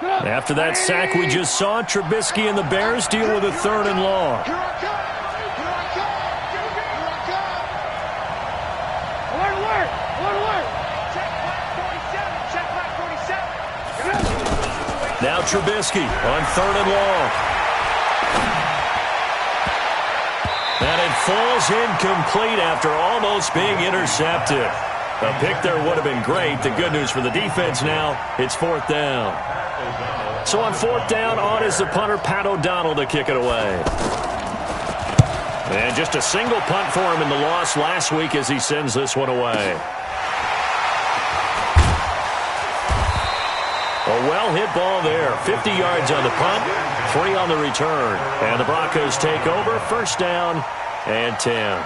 After that sack we just saw, Trubisky and the Bears deal with a 3rd and long. Now Trubisky on 3rd and long. And it falls incomplete after almost being intercepted. A pick there would have been great. The good news for the defense now, it's 4th down. So on 4th down, on is the punter, Pat O'Donnell, to kick it away. And just a single punt for him in the loss last week as he sends this one away. A well-hit ball there. 50 yards on the punt, 3 on the return. And the Broncos take over, 1st down and 10.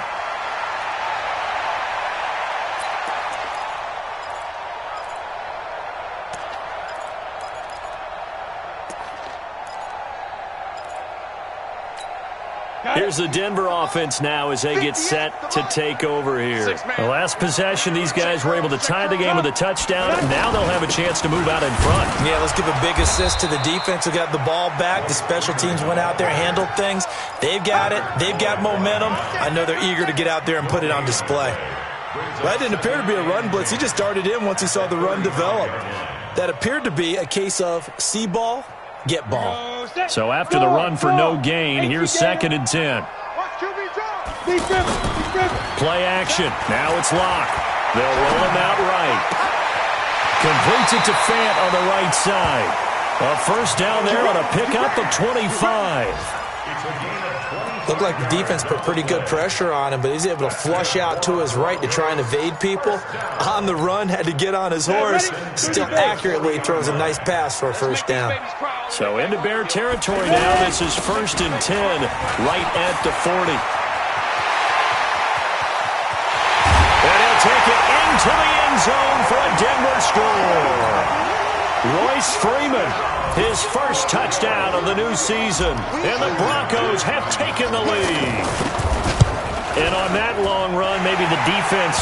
Here's the Denver offense now as they get set to take over here. The last possession, these guys were able to tie the game with a touchdown. Now they'll have a chance to move out in front. Yeah, let's give a big assist to the defense who got the ball back. The special teams went out there, handled things. They've got it. They've got momentum. I know they're eager to get out there and put it on display. That didn't appear to be a run blitz. He just darted in once he saw the run develop. That appeared to be a case of see ball, get ball. So after the run for no gain, here's 2nd and 10. Play action. Now it's Locke. They'll roll him out right. Completes it to Fant on the right side. A 1st down there on a pickup of 25. Looked like the defense put pretty good pressure on him, but he's able to flush out to his right to try and evade people. On the run, had to get on his horse. Still accurately throws a nice pass for a 1st down. So into Bear territory now. This is 1st and 10, right at the 40. And he'll take it into the end zone for a Denver score. Royce Freeman, his 1st touchdown of the new season. And the Broncos have taken the lead. And on that long run, maybe the defense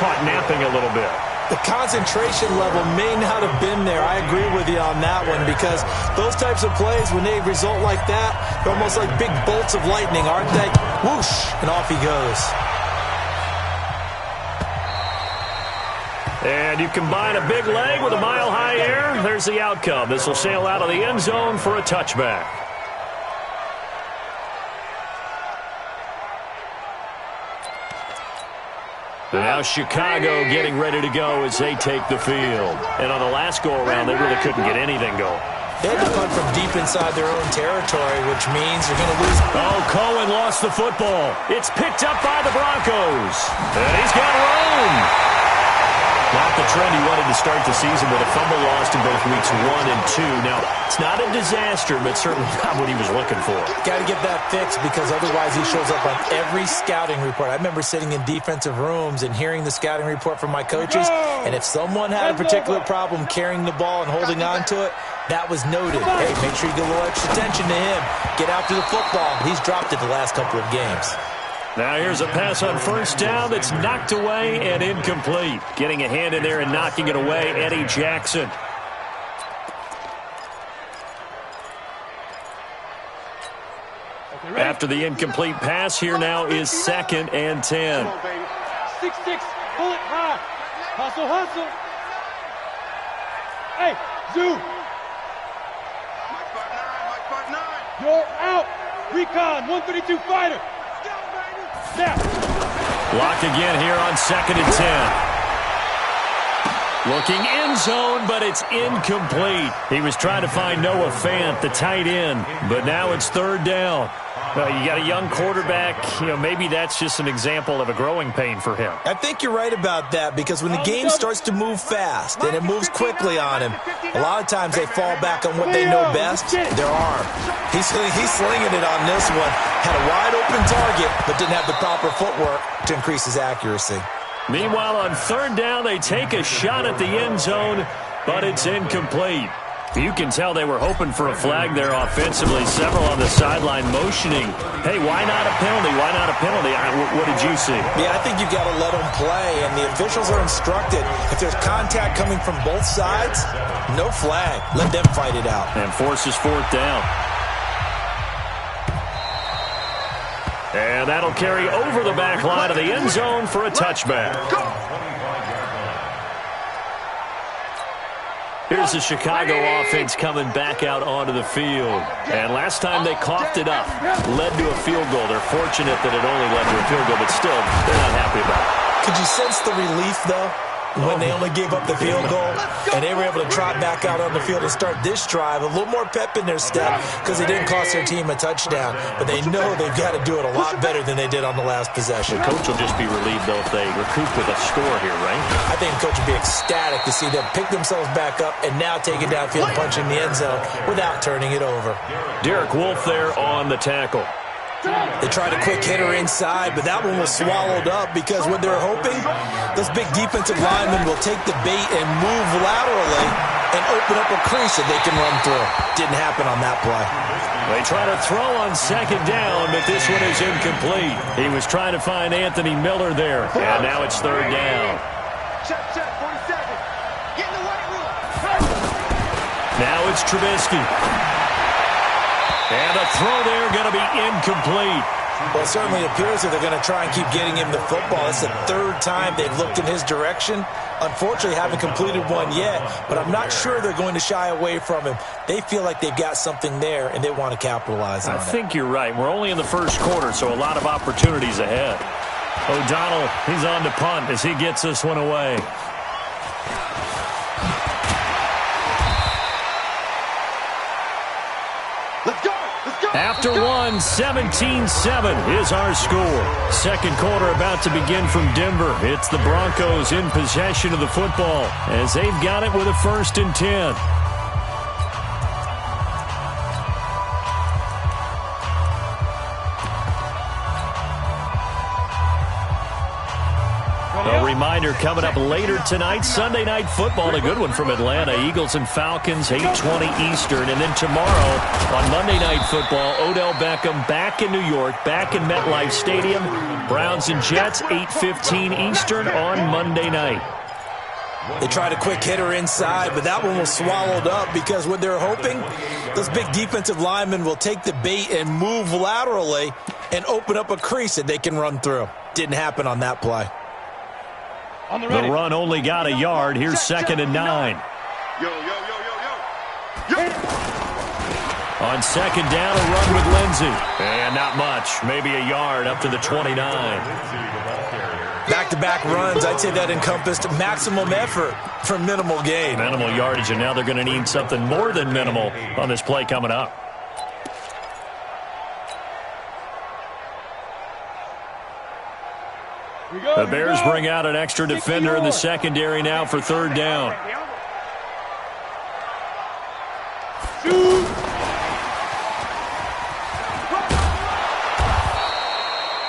caught napping a little bit. The concentration level may not have been there. I agree with you on that one because those types of plays, when they result like that, they're almost like big bolts of lightning, aren't they? Whoosh, and off he goes. And you combine a big leg with a mile-high air, there's the outcome. This will sail out of the end zone for a touchback. Now Chicago getting ready to go as they take the field. And on the last go-around, they really couldn't get anything going. They had to punt from deep inside their own territory, which means they're going to lose. Oh, Cohen lost the football. It's picked up by the Broncos. And he's got room. Not the trend he wanted to start the season with a fumble lost in both weeks 1 and 2. Now, it's not a disaster, but certainly not what he was looking for. Got to get that fixed because otherwise he shows up on every scouting report. I remember sitting in defensive rooms and hearing the scouting report from my coaches, and if someone had a particular problem carrying the ball and holding on to it, that was noted. Hey, make sure you give a little extra attention to him. Get after the football. He's dropped it the last couple of games. Now here's a pass on 1st down that's knocked away and incomplete. Getting a hand in there and knocking it away, Eddie Jackson. After the incomplete pass, here now is 2nd and 10. 6-6, pull it high. Hustle, hustle. Hey, Zoo. You're out. Recon, 132 fighter. Locked again here on 2nd and 10. Looking end zone, but it's incomplete. He was trying to find Noah Fant, the tight end, but now it's 3rd down. You got a young quarterback. Maybe that's just an example of a growing pain for him. I think you're right about that because when the game starts to move fast and it moves quickly on him, a lot of times they fall back on what they know best, their arm. He's slinging it on this one. Had a wide open target, but didn't have the proper footwork to increase his accuracy. Meanwhile, on 3rd down, they take a shot at the end zone, but it's incomplete. You can tell they were hoping for a flag there offensively. Several on the sideline motioning, hey, why not a penalty? Why not a penalty? What did you see? Yeah, I think you've got to let them play, and the officials are instructed. If there's contact coming from both sides, no flag. Let them fight it out. And forces fourth down. And that'll carry over the back line of the end zone for a touchback. Here's the Chicago offense coming back out onto the field. And last time they coughed it up, led to a field goal. They're fortunate that it only led to a field goal, but still, they're not happy about it. Could you sense the relief, though, when they only gave up the field goal and they were able to trot back out on the field and start this drive? A little more pep in their step because they didn't cost their team a touchdown, but they know they've got to do it a lot better than they did on the last possession. The coach will just be relieved, though, if they recoup with a score here, right? I think the coach will be ecstatic to see them pick themselves back up and now take it downfield, punching the end zone without turning it over. Derek Wolfe there on the tackle. They tried a quick hitter inside, but that one was swallowed up because what they're hoping, those big defensive linemen will take the bait and move laterally and open up a crease that they can run through. Didn't happen on that play. They try to throw on second down, but this one is incomplete. He was trying to find Anthony Miller there, and now it's third down. Check, 47. Get in the white room. Now it's Trubisky. And a throw there going to be incomplete. Well, it certainly appears that they're going to try and keep getting him the football. It's the third time they've looked in his direction. Unfortunately, haven't completed one yet, but I'm not sure they're going to shy away from him. They feel like they've got something there, and they want to capitalize on it. I think you're right. We're only in the first quarter, so a lot of opportunities ahead. O'Donnell, he's on to punt as he gets this one away. After one, 17-7 is our score. Second quarter about to begin from Denver. It's the Broncos in possession of the football as they've got it with a 1st and 10. A reminder coming up later tonight, Sunday Night Football, a good one from Atlanta. Eagles and Falcons, 8:20 Eastern. And then tomorrow on Monday Night Football, Odell Beckham back in New York, back in MetLife Stadium. Browns and Jets, 8:15 Eastern on Monday night. They tried a quick hitter inside, but that one was swallowed up because what they're hoping, those big defensive linemen will take the bait and move laterally and open up a crease that they can run through. Didn't happen on that play. The run only got a yard. Here's 2nd and 9. On second down, a run with Lindsey. And not much. Maybe a yard up to the 29. Back-to-back runs, I'd say that encompassed maximum effort for minimal gain. Minimal yardage, and now they're going to need something more than minimal on this play coming up. The Bears bring out an extra defender in the secondary now for third down.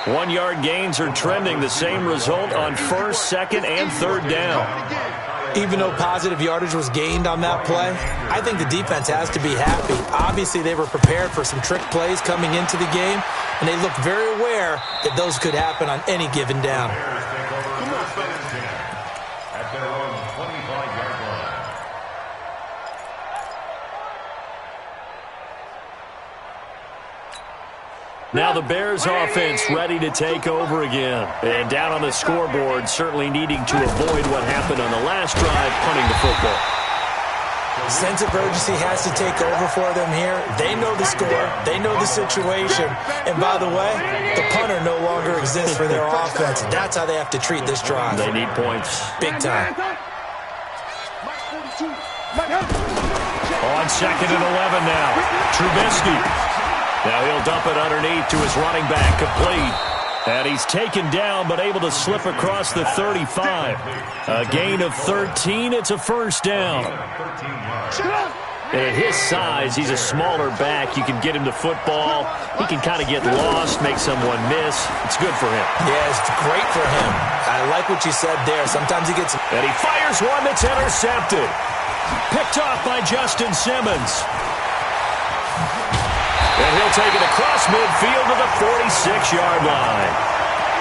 One-yard gains are trending. The same result on 1st, 2nd, and 3rd down. Even though positive yardage was gained on that play, I think the defense has to be happy. Obviously, they were prepared for some trick plays coming into the game, and they looked very aware that those could happen on any given down. Now the Bears offense ready to take over again. And down on the scoreboard, certainly needing to avoid what happened on the last drive, punting the football. Sense of urgency has to take over for them here. They know the score. They know the situation. And by the way, the punter no longer exists for their offense. That's how they have to treat this drive. They need points. Big time. On 2nd and 11 now. Trubisky. Now he'll dump it underneath to his running back, complete. And he's taken down but able to slip across the 35. A gain of 13. It's a 1st down. And at his size, he's a smaller back. You can get him the football. He can kind of get lost, make someone miss. It's good for him. Yeah, it's great for him. I like what you said there. Sometimes he gets... And he fires one that's intercepted. Picked off by Justin Simmons. And he'll take it across midfield to the 46-yard line.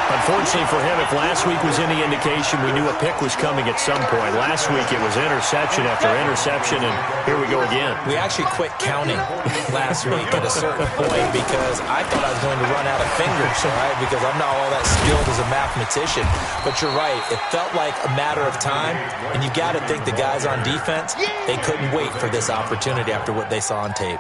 Unfortunately for him, if last week was any indication, we knew a pick was coming at some point. Last week it was interception after interception, and here we go again. We actually quit counting last week at a certain point because I thought I was going to run out of fingers, all right, because I'm not all that skilled as a mathematician. But you're right. It felt like a matter of time, and you got to think the guys on defense, they couldn't wait for this opportunity after what they saw on tape.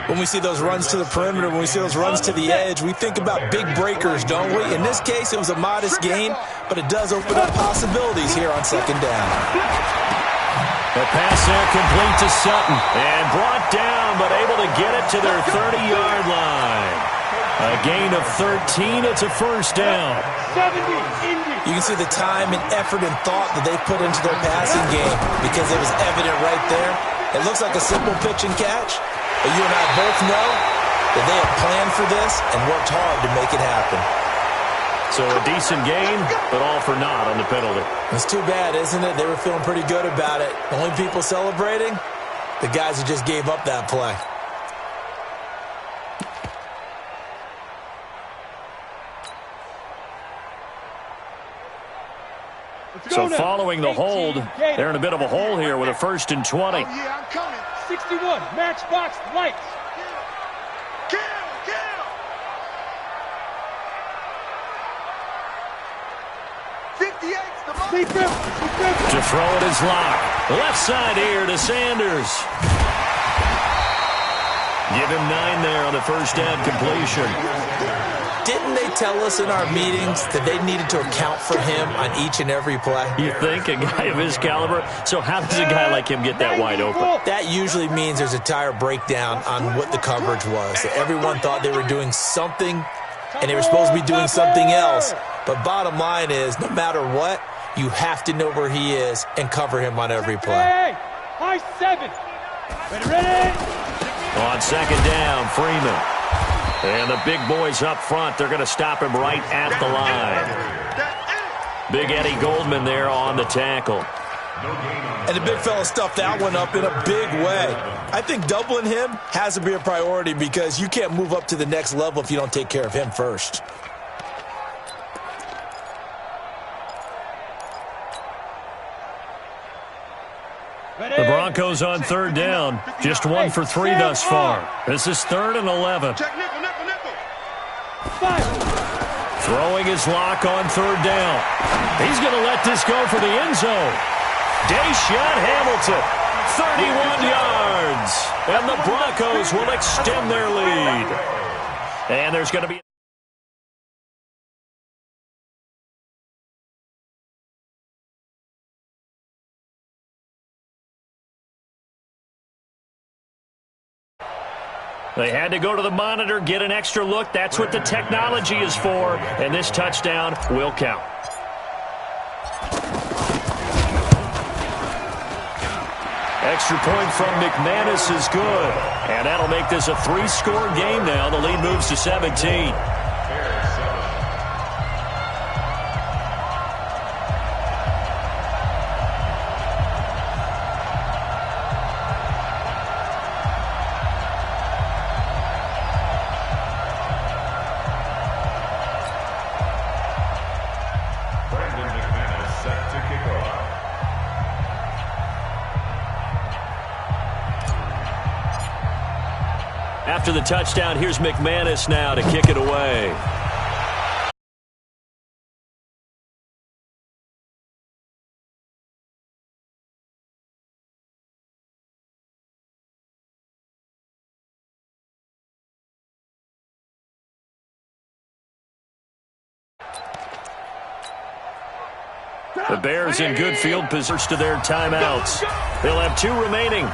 When we see those runs to the perimeter, when we see those runs to the edge, we think about big breakers, don't we? In this case, it was a modest gain, but it does open up possibilities here on second down. The pass there complete to Sutton, and brought down, but able to get it to their 30-yard line. A gain of 13, it's a first down. You can see the time and effort and thought that they put into their passing game because it was evident right there. It looks like a simple pitch and catch, but you and I both know that they have planned for this and worked hard to make it happen. So a decent gain, but all for naught on the penalty. It's too bad, isn't it? They were feeling pretty good about it. The only people celebrating, the guys who just gave up that play. So following the hold, they're in a bit of a hole here with a 1st and 20. Oh, yeah, I'm coming. 61, matchbox lights. Kill. 58's the money. To throw it is Locke. Left side here to Sanders. Give him 9 there on the first down completion. Didn't they tell us in our meetings that they needed to account for him on each and every play? You think? A guy of his caliber? So how does a guy like him get that wide open? That usually means there's a entire breakdown on what the coverage was. That everyone thought they were doing something, and they were supposed to be doing something else. But bottom line is, no matter what, you have to know where he is and cover him on every play. High 7. Ready. On second down, Freeman. And the big boys up front, they're going to stop him right at the line. Big Eddie Goldman there on the tackle. And the big fella stuffed that one up in a big way. I think doubling him has to be a priority because you can't move up to the next level if you don't take care of him first. The Broncos on third down. Just 1 for 3 thus far. This is 3rd and 11. Throwing his Lock on third down. He's going to let this go for the end zone. Deshaun Hamilton, 31 yards. And the Broncos will extend their lead. And there's going to be... They had to go to the monitor, get an extra look. That's what the technology is for. And this touchdown will count. Extra point from McManus is good. And that'll make this a 3-score game now. The lead moves to 17. After the touchdown, here's McManus now to kick it away. The Bears in good field position to their timeouts. They'll have 2 remaining.